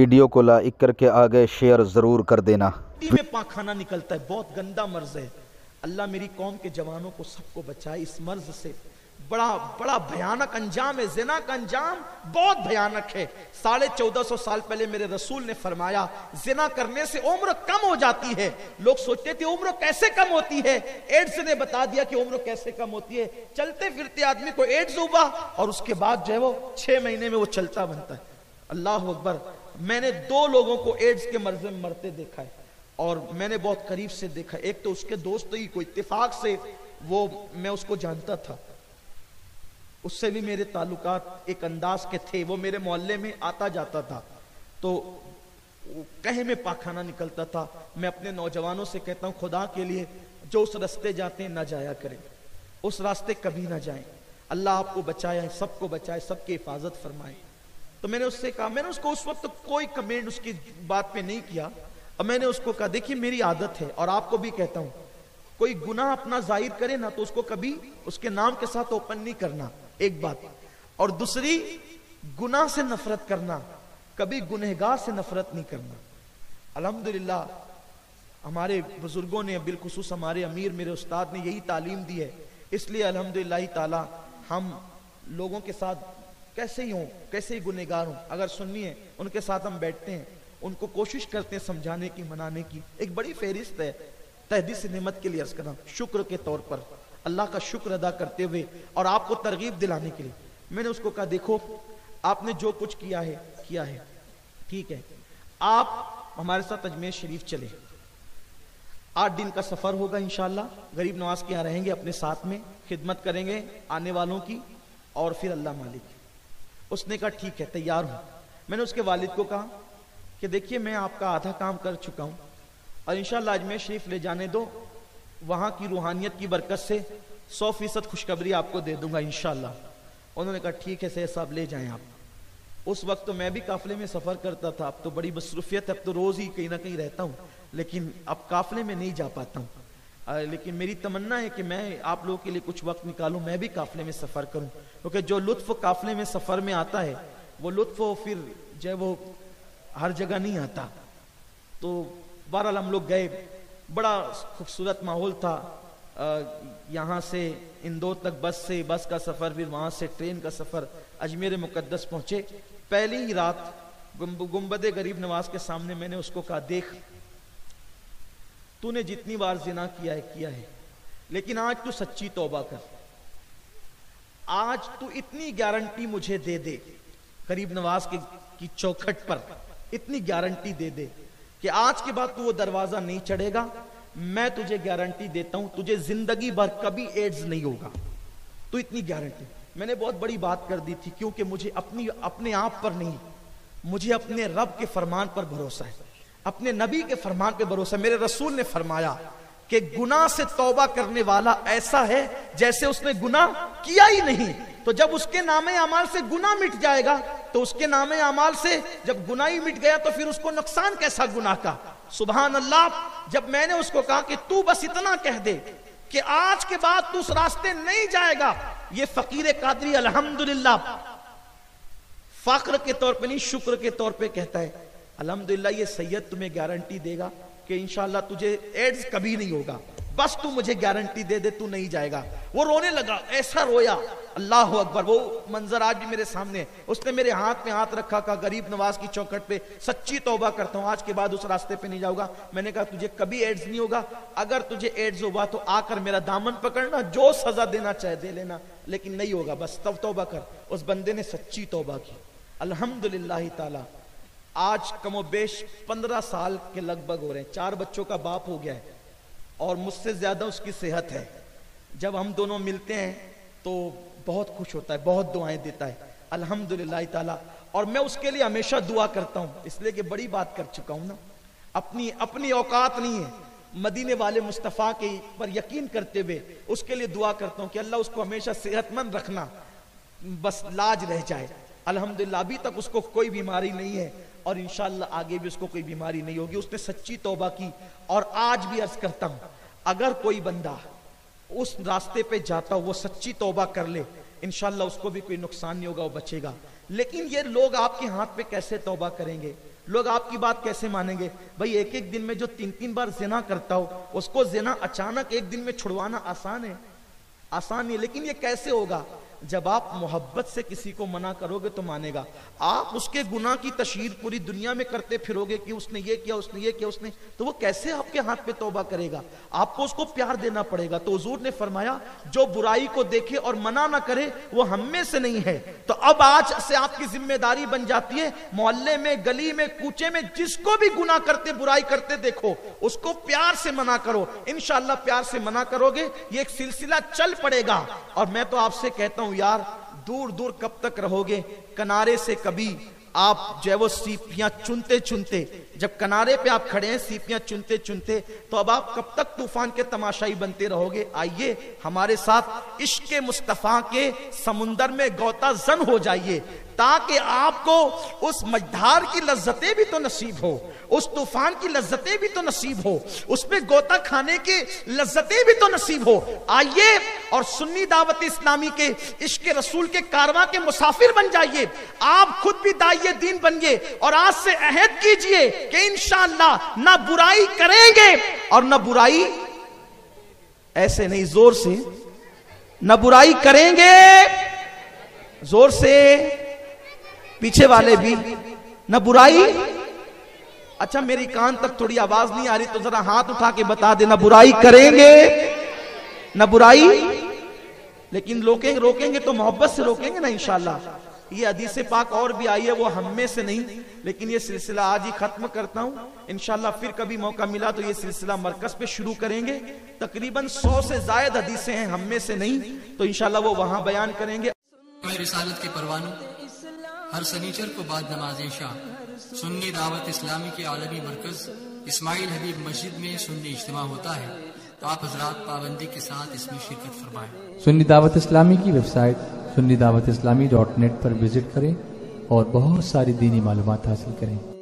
Video को like करके आगे शेयर ज़रूर कर देना। में पाखाना निकलता है, बहुत गंदा मर्ज है। अल्लाह मेरी कौम के जवानों को सबको बचाए इस मर्ज से। बड़ा बड़ा भयानक अंजाम है, जिना का अंजाम बहुत भयानक है। 1450 साल पहले मेरे रसूल ने फरमाया जिना करने से उम्र कम हो जाती है। लोग सोचते थे उम्र कैसे कम होती है, एड्स ने बता दिया कि उम्र कैसे कम होती है। चलते फिरते आदमी को एड्स हुआ और उसके बाद जो है वो 6 महीने में वो चलता बनता है। अल्लाह अकबर। मैंने 2 लोगों को एड्स के मर्ज में मरते देखा है और मैंने बहुत करीब से देखा। एक तो उसके दोस्त ही कोई इत्तेफाक से वो मैं उसको जानता था, उससे भी मेरे ताल्लुकात एक अंदाज के थे। वो मेरे मोहल्ले में आता जाता था तो कहे में पाखाना निकलता था। मैं अपने नौजवानों से कहता हूं खुदा के लिए जो उस रास्ते जाते हैं ना जाया करें, उस रास्ते कभी ना जाएं। अल्लाह आपको बचाए, सबको बचाए, सबकी हिफाजत फरमाए। तो मैंने उससे कहा, मैंने उसको उस वक्त कोई कमेंट उसकी बात पे नहीं किया और मैंने उसको कहा देखिए मेरी आदत है और आपको भी कहता हूं, कोई गुनाह अपना जाहिर करे ना तो उसको कभी उसके नाम के साथ ओपन नहीं करना, एक बात। और दूसरी, गुनाह से नफरत करना, कभी गुनहगार से नफरत नहीं करना। अल्हम्दुलिल्लाह हमारे बुजुर्गों ने, बिलखुसूस हमारे अमीर मेरे उस्ताद ने यही तालीम दी है। इसलिए अल्हम्दुलिल्लाह ताला हम लोगों के साथ कैसे ही हों, कैसे ही गुनहगार हों, अगर सुन्नी है उनके साथ हम बैठते हैं, उनको कोशिश करते हैं समझाने की, मनाने की। एक बड़ी फहरिस्त है तहदीस से नेमत के लिए अर्ज करना, शुक्र के तौर पर अल्लाह का शुक्र अदा करते हुए और आपको तरगीब दिलाने के लिए। मैंने उसको कहा देखो आपने जो कुछ किया है ठीक है, आप हमारे साथ अजमेर शरीफ चले, 8 दिन का सफर होगा इंशाअल्लाह। गरीब नवाज के यहाँ रहेंगे, अपने साथ में खिदमत करेंगे आने वालों की और फिर अल्लाह मालिक। उसने कहा ठीक है तैयार हूं। मैंने उसके वालिद को कहा कि देखिए मैं आपका आधा काम कर चुका हूं और इंशाअल्लाह अजमेर शरीफ ले जाने दो, वहां की रूहानियत की बरकत से 100% खुशखबरी आपको दे दूंगा इंशाअल्लाह। उन्होंने कहा ठीक है सैयद साहब ले जाएं आप। उस वक्त तो मैं भी काफिले में सफर करता था, अब तो बड़ी मसरूफियत है, अब तो रोज ही कहीं ना कहीं रहता हूं, लेकिन अब काफिले में नहीं जा पाता हूं। लेकिन मेरी तमन्ना है कि मैं आप लोगों के लिए कुछ वक्त निकालूं, मैं भी काफिले में सफर करूं, क्योंकि जो लुत्फ काफिले में सफर में आता है वो लुत्फ फिर जो है वो हर जगह नहीं आता। तो बहरहाल हम लोग गए, बड़ा खूबसूरत माहौल था। यहाँ से इंदौर तक बस का सफर, फिर वहां से ट्रेन का सफर। अजमेर मुकद्दस पहुंचे, पहली ही रात गुंबद गरीब नवाज के सामने मैंने उसको कहा देख तूने जितनी बार जिना किया है लेकिन आज तू सच्ची तौबा कर। आज तू इतनी गारंटी मुझे दे दे, गरीब नवाज की चौखट पर इतनी गारंटी दे दे कि आज के बाद तू वो दरवाजा नहीं चढ़ेगा। मैं तुझे गारंटी देता हूं तुझे जिंदगी भर कभी एड्स नहीं होगा। तो इतनी गारंटी मैंने बहुत बड़ी बात कर दी थी, क्योंकि मुझे अपने आप पर नहीं, मुझे अपने रब के फरमान पर भरोसा है, अपने नबी के फरमान पे भरोसा। मेरे रसूल ने फरमाया कि गुनाह से तौबा करने वाला ऐसा है जैसे उसने गुनाह किया ही नहीं। तो जब उसके नामे अमाल से गुनाह मिट जाएगा तो उसके नामे अमाल से जब गुनाह ही मिट गया तो फिर उसको नुकसान कैसा गुनाह का। सुभान अल्लाह। जब मैंने उसको कहा कि तू बस इतना कह दे कि आज के बाद तू उस रास्ते नहीं जाएगा, ये फकीर कादरी अल्हम्दुलिल्लाह फख्र के तौर पे नहीं शुक्र के तौर पे कहता है अल्हम्दुलिल्लाह ये सैयद तुम्हें गारंटी देगा कि इंशाअल्लाह तुझे एड्स कभी नहीं होगा, बस तू मुझे गारंटी दे दे तू नहीं जाएगा। वो रोने लगा, ऐसा रोया, अल्लाह अकबर। वो मंजर आज भी मेरे सामने है। उसने मेरे हाथ में हाथ रखा, कहा गरीब नवाज की चौखट पे सच्ची तौबा करता हूं, आज के बाद उस रास्ते पे नहीं जाऊंगा। मैंने कहा तुझे कभी एड्स नहीं होगा, अगर तुझे एड्स होगा तो आकर मेरा दामन पकड़ना, जो सजा देना चाहे दे लेना, लेकिन नहीं होगा, बस तब तौबा कर। उस बंदे ने सच्ची तौबा की अल्हम्दुलिल्लाह ताला। आज कमोबेश 15 साल के लगभग हो रहे हैं, 4 बच्चों का बाप हो गया है और मुझसे ज्यादा उसकी सेहत है। जब हम दोनों मिलते हैं तो बहुत खुश होता है, बहुत दुआएं देता है अल्हम्दुलिल्लाह ताला। और मैं उसके लिए हमेशा दुआ करता हूं, इसलिए कि बड़ी बात कर चुका हूं ना, अपनी औकात नहीं है, मदीने वाले मुस्तफ़ा के पर यकीन करते हुए उसके लिए दुआ करता हूं कि अल्लाह उसको हमेशा सेहतमंद रखना, बस लाज रह जाए। अल्हम्दुलिल्लाह अभी तक उसको कोई बीमारी नहीं है और इंशाअल्लाह आगे भी उसको कोई बीमारी नहीं होगी। उसने सच्ची तौबा की। और आज भी अर्ज करता हूं, अगर कोई बंदा उस रास्ते पे जाता हो वो सच्ची तौबा कर ले, इंशाअल्लाह उसको भी कोई नुकसान नहीं होगा, वो बचेगा। लेकिन ये लोग आपके हाथ पे कैसे तौबा करेंगे? लोग आपकी बात कैसे मानेंगे? भाई एक एक दिन में जो 3-3 बार जिना करता हो, उसको जिना अचानक एक दिन में छुड़वाना आसान है? आसान नहीं। लेकिन ये कैसे होगा? जब आप मोहब्बत से किसी को मना करोगे तो मानेगा। आप उसके गुनाह की तशहीर पूरी दुनिया में करते फिरोगे कि उसने ये किया, उसने ये किया, उसने, तो वो कैसे आपके हाथ पे तौबा करेगा? आपको उसको प्यार देना पड़ेगा। तो हुजूर ने फरमाया जो बुराई को देखे और मना ना करे वो हम में से नहीं है। तो अब आज से आपकी जिम्मेदारी बन जाती है, मोहल्ले में, गली में, कूचे में जिसको भी गुनाह करते, बुराई करते देखो, उसको प्यार से मना करो। इंशाअल्लाह प्यार से मना करोगे, ये एक सिलसिला चल पड़ेगा। और मैं तो आपसे कहता हूं यार, दूर दूर कब तक रहोगे? किनारे से कभी आप जो है वो सीपियां चुनते चुनते, जब किनारे पे आप खड़े हैं सीपियां चुनते चुनते, तो अब आप कब तक तूफान के तमाशाई बनते रहोगे? आइए हमारे साथ इश्क मुस्तफा के समुंदर में गोता जन हो जाइए, ताकि आपको उस मझधार की लज्जतें भी तो नसीब हो, उस तूफान की लज्जतें भी तो नसीब हो, उसमें गोता खाने की लज्जतें भी तो नसीब हो। आइए और सुन्नी दावत इस्लामी के इश्क रसूल के कारवां के मुसाफिर बन जाइए। आप खुद भी दाइए दीन बनिए और आज से अहद कीजिए कि इंशाअल्लाह ना बुराई करेंगे और ना बुराई, ऐसे नहीं, जोर से, ना बुराई करेंगे, जोर से, पीछे वाले भी, न बुराई। अच्छा मेरी कान तक थोड़ी आवाज नहीं आ रही तो जरा हाथ उठा के बता देना, बुराई करेंगे, न बुराई। लेकिन रोकेंगे तो मोहब्बत से रोकेंगे ना इंशाअल्लाह। ये हदीस पाक और भी आई है, वो हम में से नहीं, लेकिन ये सिलसिला आज ही खत्म करता हूं। इंशाअल्लाह फिर कभी मौका मिला तो ये सिलसिला मरकज पे शुरू करेंगे। तकरीबन 100 से ज्यादा हदीसें हैं, हम में से नहीं, तो इंशाअल्लाह वो वहां बयान करेंगे। रिसालत के परवानों, हर सनीचर को बाद नमाज शाह सुन्नी दावत इस्लामी के आलमी मरकज इस्माइल हबीब मस्जिद में सुन्नी इज्तिमा होता है, तो आप हजरात पाबंदी के साथ इसमें शिरकत फरमाएं। सुन्नी दावत इस्लामी की वेबसाइट sunnidawatislamי.net पर विजिट करें और बहुत सारी दीनी मालूमात हासिल करें।